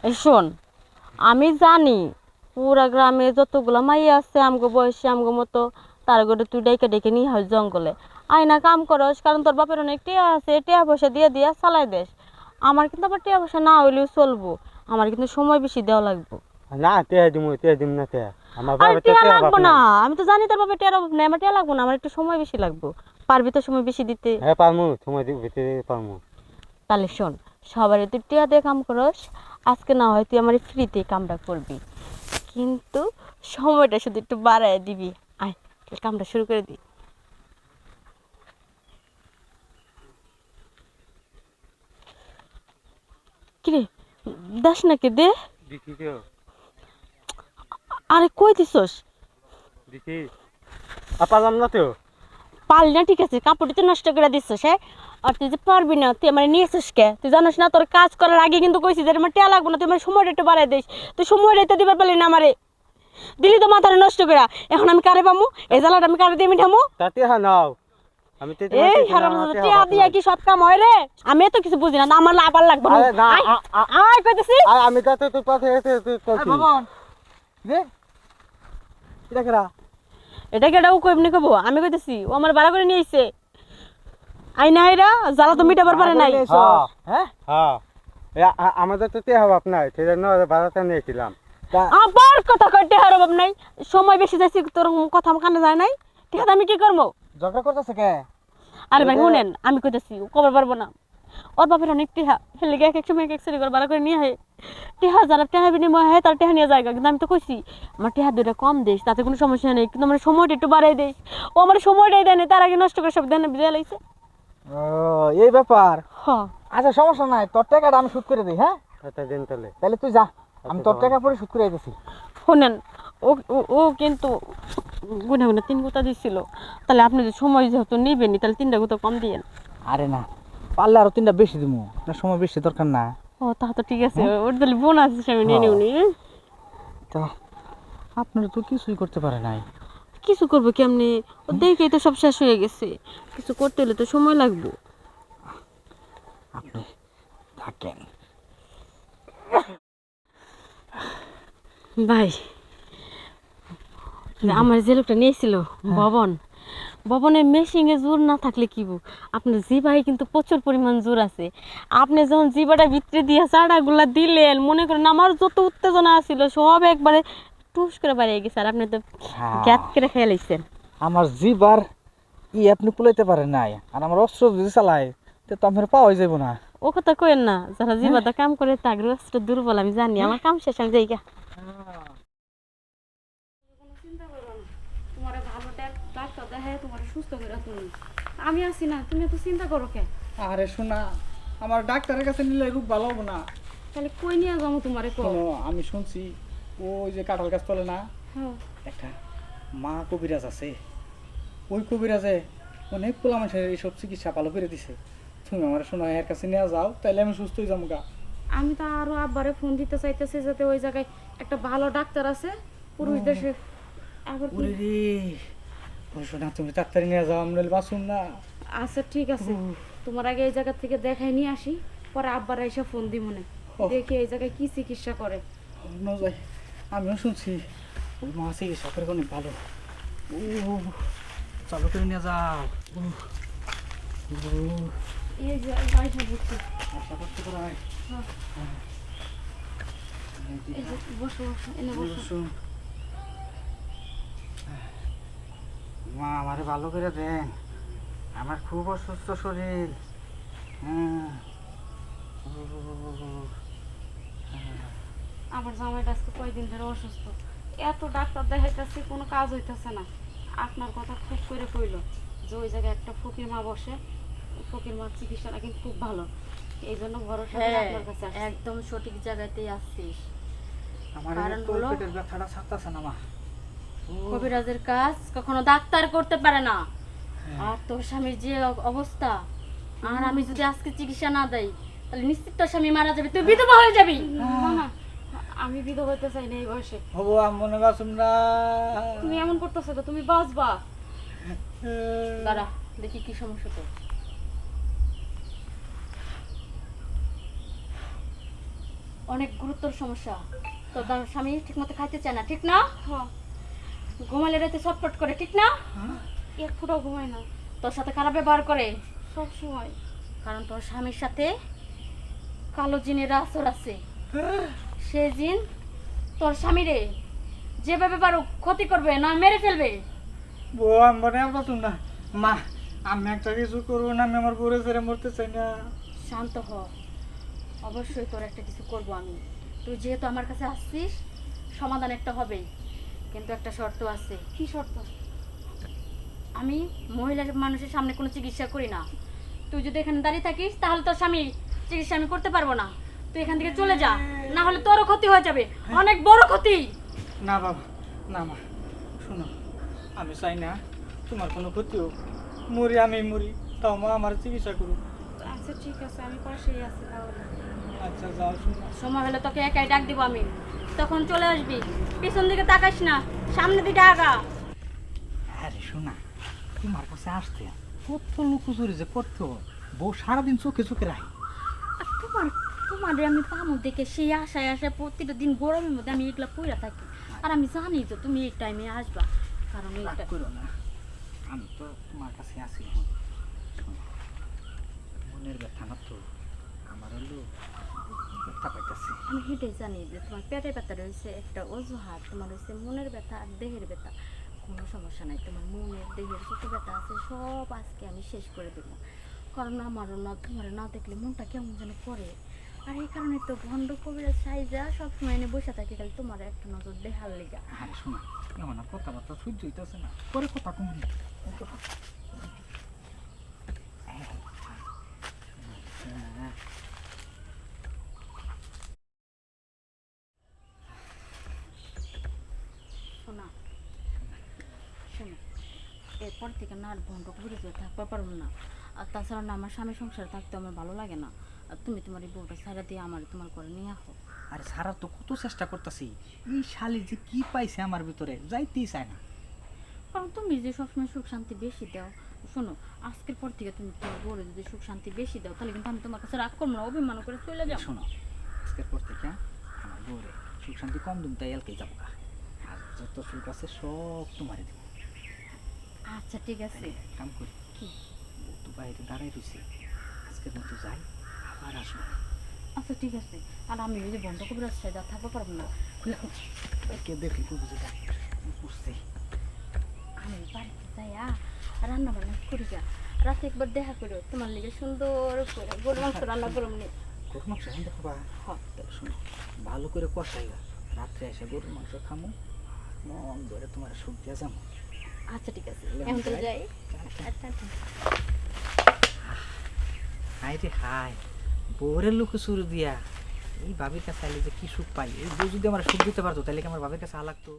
এই শোন, আমি জানি পুরা গ্রামে যতগুলো মাইয়া আছে আমগো বয়সী আমগো মতো, তার করে তুই ডেকে ডেকে নিয়ে হয় জঙ্গলে আয়না কাম করস, কারণ তোর বাপের অনেক টিয়া আছে, টিয়া পয়সা দিয়ে দিয়া চালাই দেশ। আমার কিন্তু আবার টিয়া পয়সা না হইলেও চলবো, আমার কিন্তু সময় বেশি দেওয়া লাগবে। না তে দিম না তে আমার আরে বাবা তো টিয়া তে লাগবো বাপ না, নাই। আমি তো জানি তোর বাপের টিয়ার অভাব নেই, আমার টিয়া লাগবো না, আমার একটু সময় বেশি লাগবে। পারবি তো সময় বেশি দিতে? হ্যাঁ পারমু, সময় ভিতরে পারমু। তাহলে শোন, সবারই তুই টিয়া দিয়ে কাম করস, আজকে না হয় তুই আমার ফ্রিতে কামটা করবি, কিন্তু সময়টা শুধু একটু বাড়ায় দিবি। আয় তাহলে কামটা শুরু করে দি। কিরে, দাস নাকি দে। দেখি তো, আরে কই দিছস? দেখি পারলাম না তো। পারলি না ঠিক আছে, কাপড়টি তো নষ্ট করে দিছস। হ্যাঁ, আর তুই যে পারবি না, তুই আমার নিয়েছিস কে? তুই জানিস না তোর কাজ করার আগে কিন্তু কইছিস যে আমার টিয়া লাগবো না, তুই আমার সময়টা একটু বাড়ায় দিস। তুই সময়টা তো দিবার পারলি না আমারে, দিলি তো মাথাটা নষ্ট করে। এখন আমি কারে পামু? এই জ্বালাটা আমি কারে দিয়ে মিঠামু? তাতে হ্যাঁ নাও, আমি তো তোমার এই কিছু না হারাম হাতে টিয়া বাপ দিয়া নাই। কি সব কাম হয় রে? আমি এত কিছু বুঝি না, না আমার আবার লাগবে না। আরে না আয়, আয় কইতেছি। আমি তো তোর পাশে চলছি। বাবন রে, এটা কেরা? এটা কি এটাও কইবনি কব? আমি কইতেছি ও আমার ভাড়া করে নিয়ে আইছে। আই না আইরা জ্বালা তো মিটাবার পারে নাই। হ্যাঁ হ্যাঁ হ্যাঁ, আমাদের তো তে বাপ নাই, সেজন্য ভাড়াটা নিয়েছিলাম। আবার কথা কইতে হারো বাপ নাই, সময় বেশি যাইছে, তোর কথা আমার কানে যায় নাই। ঠিক আছে, আমি কি করবো? ঝগড়া করতেছে কে? আরে ভাই শুনেন, আমি কইতেছি ও কবার পারবো না। ওর বাপের অনেক টিহা, হেলে এক এক সময় এক এক সেরি করে ভাড়া করে নিয়ে হয়। টিহা যারা টিহা বিনিময় হয় তার টিহা নিয়ে যায়, কিন্তু আমি তো কইছি আমার টিহা দুইটা কম দিস, তাতে কোনো সমস্যা নেই, কিন্তু আমার সময়টা একটু বাড়াই দিস। ও আমার সময়টাই দেয় না, তার আগে নষ্ট করে সব দেন বিদায় লাগছে। ও এই ব্যাপার। হ, আচ্ছা সমস্যা নাই, তোর টাকাটা আমি শোধ করে দিই। হ্যাঁ আচ্ছা দিন তাহলে। তাহলে তুই যা, আমি তোর টাকা পরে শোধ করে দিতেছি। শুনেন, ও ও- ও কিন্তু গুনা গুনা 3 গুতা দিছিল, তাহলে আপনি যে সময় যেহেতু নিবেনি, তাহলে 3টা গুতা কম দিয়েন। আরে না, পারলে আরো 3টা বেশি দিব, না সময় বেশি দরকার না। ও তা তো ঠিক আছে, ওর তাহলে বোনাস হিসেবে নিয়ে নিউনি। তো আপনারা তো কিছুই করতে পারে নাই। কিছু করবো কেমনি? ও দেখেই তো সব শেষ হয়ে গেছে, কিছু করতে হলে তো সময় লাগবে। আপনি থাকেন। ভাই, আমার যে লোকটা নিয়েছিল ভবন, ভবনের মেশিনে জোর না থাকলে কি বউ, আপনার জিভায় কিন্তু প্রচুর পরিমাণ জোর আছে। আপনি যখন জিভাটা ভিতরে দিয়ে চাড়াগুলা দিলেন, মনে করেন আমার যত উত্তেজনা ছিল সব একবারে টুস করে বাড়িয়ে গেছে, আর আপনি তো গ্যাত করে খেয়ে লাইছেন। আমার জিবার আপনি কুলাইতে পারেন নাই, আর আমার অস্ত্র যদি চালায় তো আপনার পাওয়াই যাইব না। ও কথা কইেন না, যারা জিভাটা কাম করে তাগর অস্ত্র দুর্বল, আমি জানি। আমার কাম শেষ, আমি যাই গা। তোমার ভালো ডাক্তার দেখায় তোমার সুস্থ করে তুমি, আমি আছি না, তুমি এত চিন্তা করো কে? আরে শোনা, আমার ডাক্তারের কাছে নিলে রূপ ভালো হবো না। তাহলে কই নিয়ে যাবো তোমারে কো? শোনো, আমি শুনছি ওই যে কাঁঠাল গাছ তলে না হ্যাঁ, একটা মা কবিরাজ আছে, ওই কবিরাজে অনেক পোলা মানুষের এইসব চিকিৎসা ভালো করে দিছে। তুমি আমার শোনো এর কাছে নিয়ে যাও, তাহলে আমি সুস্থ হয়ে যাবো গা। আমি তো আরো আব্বারে ফোন দিতে চাইতেছি যাতে ওই জায়গায় একটা ভালো ডাক্তার আছে পুরুষ দেশে। আবার কি? ওরে রে, ওই শোনা তুমি তাড়াতাড়ি নিয়ে যাও, আমি নইলে বাঁচুম না। আচ্ছা ঠিক আছে, তোমার আগে এই জায়গা থেকে দেখাই নিয়ে আসি, পরে আব্বার এসে ফোন দি মনে, দেখি এই জায়গায় কি চিকিৎসা করে। ন যাই, আমিও শুনছি ওই মা চিকিৎসা করে অনেক ভালো। ও চালু করে নিয়ে যাও। এই যে আয়সা বুঝছি। আশা করতে পারাই। এই যে বসো বসো, এনে বসো। মা আমারে ভালো করে দেন, আমার খুব অসুস্থ শরীর। হ্যাঁ আমার জামাইটা আজকে কয়দিন ধরে অসুস্থ, এত ডাক্তার দেখাইতেছি কোনো কাজ হইতেছে না। আপনার কথা খুব করে কইল যে ওই জায়গায় একটা ফকির মা বসে, ফকির মার চিকিৎসাটা কিন্তু খুব ভালো, এই জন্য ভরসা করে হ্যাঁ, আপনার কাছে আসছি। একদম সঠিক জায়গাতেই আসছিস। আমার কারণ তো হলো পেটের ব্যথাটা ছাড়তেছে না মা। কবিরাজের কাজ কখনো ডাক্তার করতে পারে না। আর তোর স্বামীর যে অবস্থা, আর আমি যদি আজকে চিকিৎসা না দেই তাহলে নিশ্চিত তোর স্বামী মারা যাবে, তুই বিধবা হয়ে যাবি। না না, আমি বিধবা হইতে চাই না এই বয়সে। হবো আমি মনে বাসুম না। তুমি এমন করতেছো তো তুমি বাঁচবা। দাঁড়া দেখি কি সমস্যা তোর। অনেক গুরুতর সমস্যা। তোর স্বামী ঠিক মতো খাইতে চায় না, ঠিক না? হ্যাঁ, ঘুমাইলে রাতে ছটফট করে, ঠিক না? এক ফুটাও ঘুমাই না তোর সাথে খারাপ ব্যবহার করে, সব সময়। কারণ তোর স্বামীর সাথে কালো জিনের আসর আছে। সে জিন তোর স্বামীরে যেভাবে পারুক ক্ষতি করবে, না মেরে ফেলবে। বউ আমি মানে আমরা তো না মা, আমি একটা কিছু করবো না, আমি আমার বউরে ছেড়ে মরতে চাই না। শান্ত হ, অবশ্যই তোর একটা কিছু করব আমি। তুই যেহেতু আমার কাছে আসছিস, সমাধান একটা হবেই, কিন্তু একটা শর্ত আছে। কি শর্ত? আমি মহিলা মানুষের সামনে কোনো চিকিৎসা করি না। তুই যদি এখানে দাঁড়িয়ে থাকিস তাহলে তোর স্বামী চিকিৎসা আমি করতে পারবো না। তুই এখান থেকে চলে যা, না হলে তোরও ক্ষতি হয়ে যাবে, অনেক বড় ক্ষতি। না বাবা, না মা, শোনো, আমি চাই না তোমার কোনো ক্ষতি হোক। মরি আমি মরি, তাও মা আমার চিকিৎসা করুক। আচ্ছা ঠিক আছে, আমি পাশেই আছি তাহলে। আচ্ছা যাও, শোনো। সময় হলে তোকে একাই ডাক দিব আমি, তখন চলে আসবি। পিছন দিকে তাকাস না, সামনের দিকে আগা। আরে শোনা, তোমার কাছে আসতে কত লুকোচুরি যে করতে হয়, বউ সারাদিন চোখে চোখে রাখে। আর তোমাদের আমি পামো দেখে সেই আশায় আশায় প্রতিটা দিন গরমের মধ্যে আমি এগুলা পইরা থাকি। আর আমি জানি তো তুমি এই টাইমে আসবা, কারণ রাগ এইটা করো না, আমি তো তোমার কাছে আসি এখন। শোনো, মনের ব্যথা না তো, আমার হলো ব্যথা পাইতেছে। আমি হেঁটেই জানি যে তোমার পেটের ব্যথা রয়েছে একটা অজুহাত, তোমার হচ্ছে মনের ব্যথা আর দেহের ব্যথা। কোনো সমস্যা নাই, তোমার মনের দেহের যত ব্যথা আছে সব আজকে আমি শেষ করে দেবো। কারণ আমারও না তোমার না দেখলে মনটা কেমন যেন করে। আর এই কারণে তো ভণ্ড কবিরা সাইজা সবসময় এনে বসে থাকি, খালি তোমার একটা নজর দেখার লেগা। আরে শোনা, এমন না কথাবার্তা সহ্য হইতেছে না, পরে কথা কমবি। শোনা, শোনো, এরপর থেকে না আর ভণ্ড কবিরা থাকতে পারবো না। আর তাছাড়া না আমার স্বামী সংসারে থাকতে আমার ভালো লাগে না। আর তুমি তোমার এই বউটা ছাড়া দিয়ে আমার তোমার করে নিয়ে আসো। আরে সারা তো কত চেষ্টা করতেছি, এই শালি যে কি পাইছে আমার ভিতরে যাইতেই চায় না। কারণ তুমি যে সবসময় সুখ শান্তি বেশি দাও। শোনো, আজকের পর থেকে তুমি তোমার বউরে যদি সুখ শান্তি বেশি দাও, তাহলে কিন্তু আমি তোমার কাছে রাগ করবো না, অভিমান করে চলে যাবো। শোনো, আজকের পর থেকে আমার বউরে সুখ শান্তি কম দিন, তাই এলকে যাবো গা। আর যত সুখ আছে সব তোমারে দেবো। আচ্ছা ঠিক আছে। কাম করি কি? বউ তো বাইরে দাঁড়াই রয়েছে, আজকের মতো যাই, আবার আসবো। আচ্ছা ঠিক আছে। আর আমি ওই যে বন্ধ করে রাস্তা যা থাকতে পারবো না, কে দেখলি তো বুঝে যাই, বুঝছি। আমি বাড়িতে যাই রান্না বান্না করি যা। রাতে একবার দেখা করো, তোমার লেগে সুন্দর করে গরু মাংস রান্না করো নি। গরুর মাংস রান্না খাবা? হ্যাঁ। তাহলে শোনো, ভালো করে কষাইবা, রাত্রে এসে গরুর মাংস খামো, মন ধরে তোমার সুখ দিয়ে যাবো। আচ্ছা ঠিক আছে, এখন তো যাই। আচ্ছা আচ্ছা। হাই রে হাই, বউরের লোক শুরু দিয়া এই ভাবির কাছে আইলে যে কি সুখ পাই। এই বউ যদি আমার সুখ দিতে পারতো তাহলে কি আমার ভাবির কাছে লাগতো?